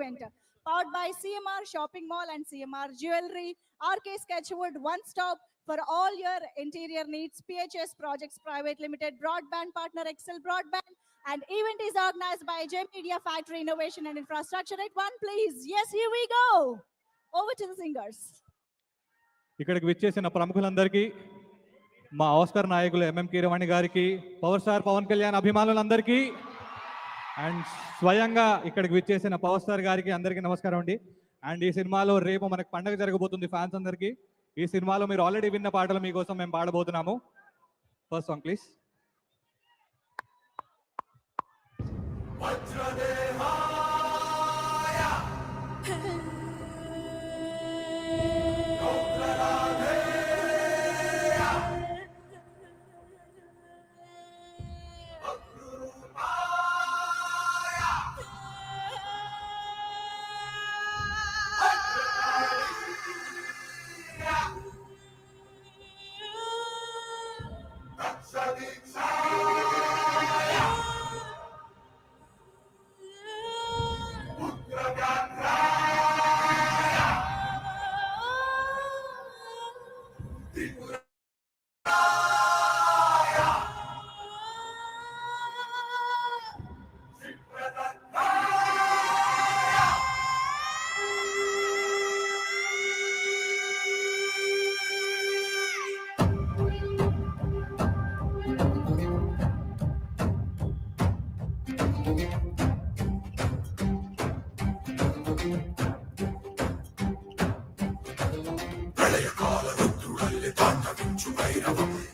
event. Powered by CMR Shopping Mall and CMR Jewelry, RK Sketchwood, one stop for all your interior needs. PHS Projects Private Limited, broadband partner Excel Broadband, and event is organized by J Media Factory Innovation and Infrastructure. At one, please. Yes, here we go. Over to the singers. ఇక్కడికి విచ్చేసిన ప్రముఖులందరికీ, మా Oscar నాయకులు MM Keeravani గారికి, power star Pawan Kalyan అభిమానులందరికీ and స్వయంగా ఇక్కడికి విచ్చేసిన power star గారికి అందరికీ నమస్కారం అండి. అండ్ ఈ సినిమాలో రేపు మనకు పండగ జరగబోతుంది ఫ్యాన్స్ అందరికీ. ఈ సినిమాలో మీరు ఆల్రెడీ విన్న పాటలు మీకోసం మేము పాడబోతున్నాము. First song please.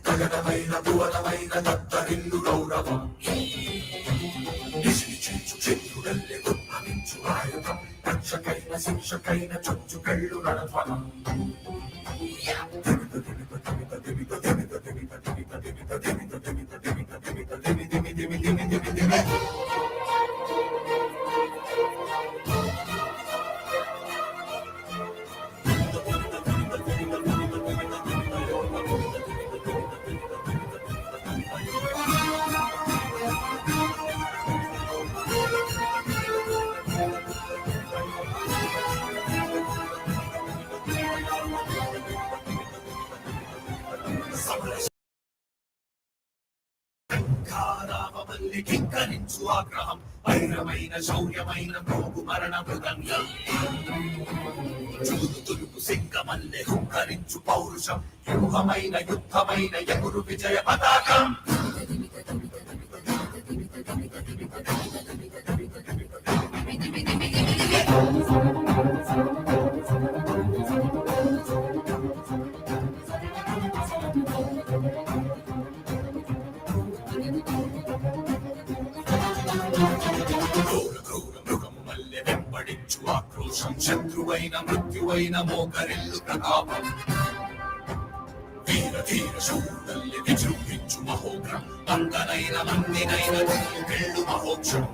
గగనమైన భువనమైన దత్తరిల్లు గౌరవం నిశిచించు చంద్రుడల్లె ఉద్భవించు ఆయుధం రక్షకైన శిక్షకైన చొచ్చు కళ్ళు నడఫలం కింకరించు ఆగ్రహం వైరమైన శౌర్యమైన మోగు మరణ మృదంగం చూడు తులుపు సింగమల్లె హుంకరించు పౌరుషం వ్యూహమైన యుద్ధమైన ఎగురు విజయ పతాకం ఆక్రోశం శత్రువైన మృత్యువైన మోకరిల్లు ప్రతాపం వీర ధీర శౌరుడల్లి విజృంభించు మహోగ్రం మందనైన మందినైన వెళ్ళు మహోక్షం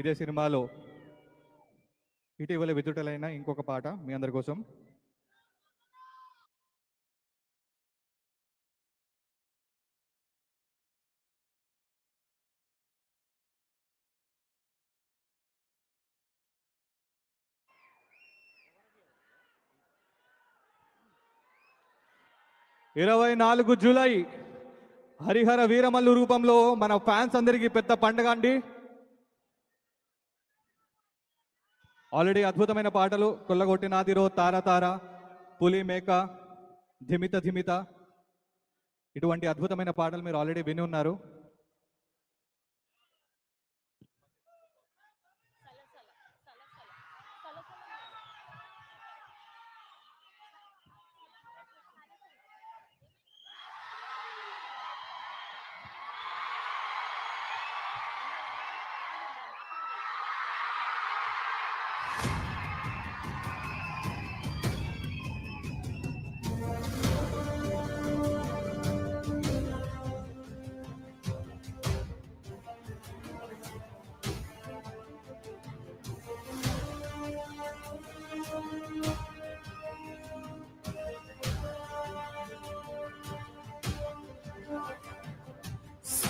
ఇదే సినిమాలో ఇటీవల విడుదలైన ఇంకొక పాట మీ అందరి కోసం. 24 జూలై హరిహర వీరమల్లు రూపంలో మన ఫ్యాన్స్ అందరికీ పెద్ద పండుగ అండి. ఆల్రెడీ అద్భుతమైన పాటలు కొల్లగొట్టినాదిరో తార తార, పులి మేక, ధిమిత ధిమిత, ఇటువంటి అద్భుతమైన పాటలు మీరు ఆల్రెడీ విని ఉన్నారు.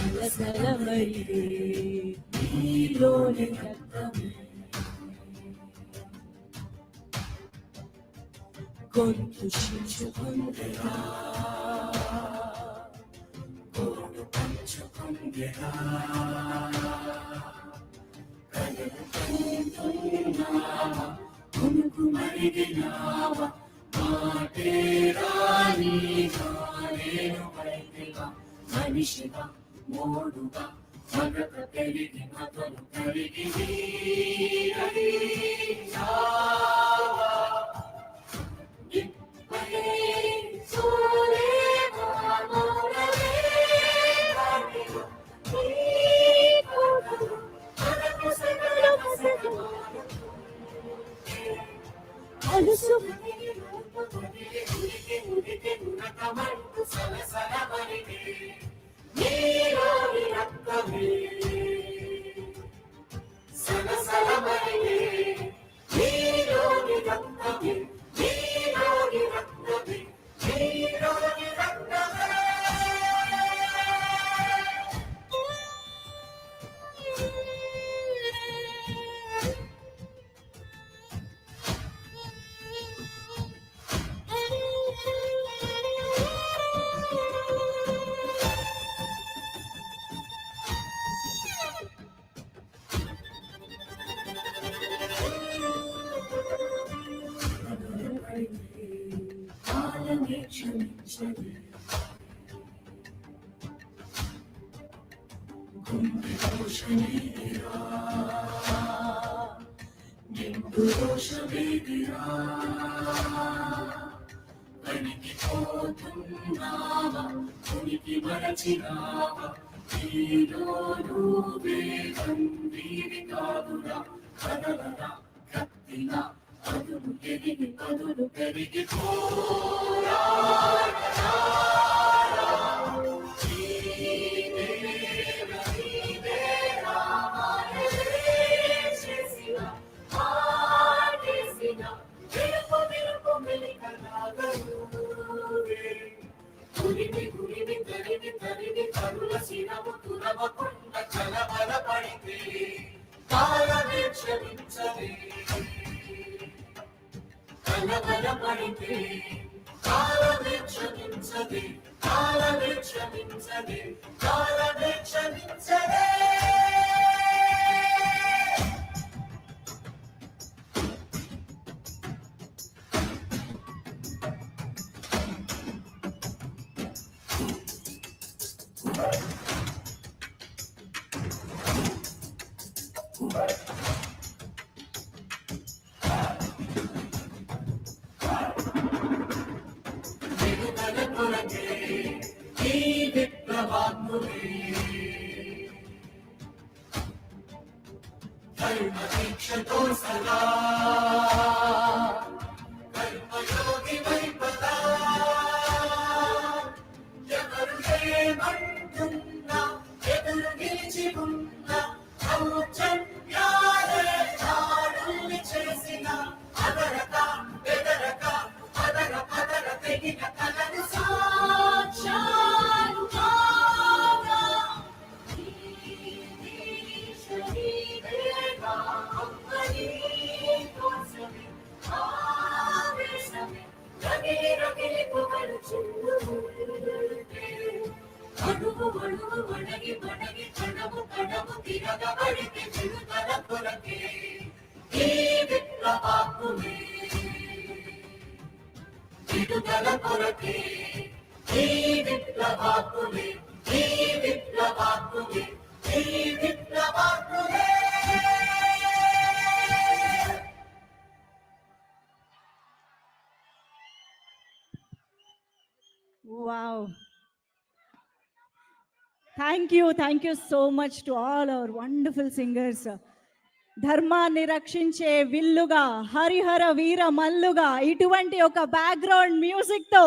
సలసలమరిగే నీలోని రక్తమే గొంతు చించుకుందిరా, గోడు పంచుకుందిరా, కలలు కంటున్నావా, కొనుకు మరిగినావా, మాటే రానిగా నేను పడితిగా, మనిషిగా మోడుగా మగత పెరిగి మతలు కరిగి నీరడిచావా, నిప్పలే సోలేవా మౌనమే కాటివా, నీ కోటలు మనకు సకల మసలు అలుసు ఉనికి ఉన్నతమంటూ సలసలమరిగే నీలోని రక్తమే, సలసలమరిగే నీలోని రక్తమే, నీలోని రక్తమే, నీలోని రక్తమే. కాలమే క్షమించని గుండె దోషమేదిరా, నిండు దోషమేదిరా, వణికిపోతున్నావా, ఉనికి మరచినావా, నీలో వేగం వీరి కాదురా, కదలరా కత్తినా అదును ఎదిగి పదును పెరిగి పోరాడారా, నీవేరా నీవేరా చేసిన ఆటేసిన వెలుపు వెలుపు మెలికలాగనువే, గురిమి గురిమి తరిమి తరిమి కరుల శిరము తురవకుండా కలబల పడితే కాలమే క్షమించదే, కలబల పడితే కాలమే క్షమించదే, కాలమే క్షమించదే, కాలమే క్షమించదే. విడుదల కొరకే ఈ విప్లవాత్ములే ధర్మ దీక్షతో సదా కర్మయోగి వైపదా, ఎవరు ఏమంటున్నా ఎదురు నిలిచి ఉన్నా ఔచన్యాలే దాడుల్ని చేసిన అదరక బెదరక పదర పదర తెగిన కలను సాక్షాలు కాగా, శరీరేగా అమ్మని కోసమే ఆవేశమే రగిలి రగిలి పొగలు చుండు కష్టపడితే విడుదల కొరకే ఈ విప్లవాత్ములే విడుదల కొరకే ఈ విప్లవాత్ములే ఈ విప్లవాత్ములే ఈ విప్లవాత్ములే Wow. Thank you so much to all our wonderful singers. ధర్మాన్ని రక్షించే విల్లుగా హరిహర వీర మల్లుగా ఇటువంటి ఒక బ్యాక్గ్రౌండ్ మ్యూజిక్ తో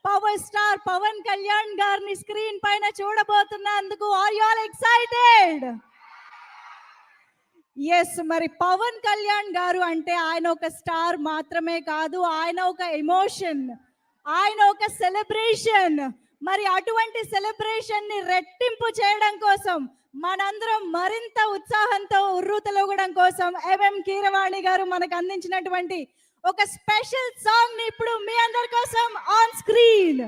పవర్ స్టార్ పవన్ కళ్యాణ్ గారిని స్క్రీన్ పైన చూడబోతున్నందుకు are you all excited? Yes, మరి పవన్ కళ్యాణ్ గారు అంటే ఆయన ఒక స్టార్ మాత్రమే కాదు, ఆయన ఒక ఎమోషన్, ఆయన ఒక సెలబ్రేషన్. మరి అటువంటి సెలబ్రేషన్ ని రెట్టింపు చేయడం కోసం మనందరం మరింత ఉత్సాహంతో ఉర్రూతలూగడం కోసం ఎంఎం కీరవాణి గారు మనకు అందించినటువంటి ఒక స్పెషల్ సాంగ్ ని ఇప్పుడు మీ అందరి కోసం ఆన్ స్క్రీన్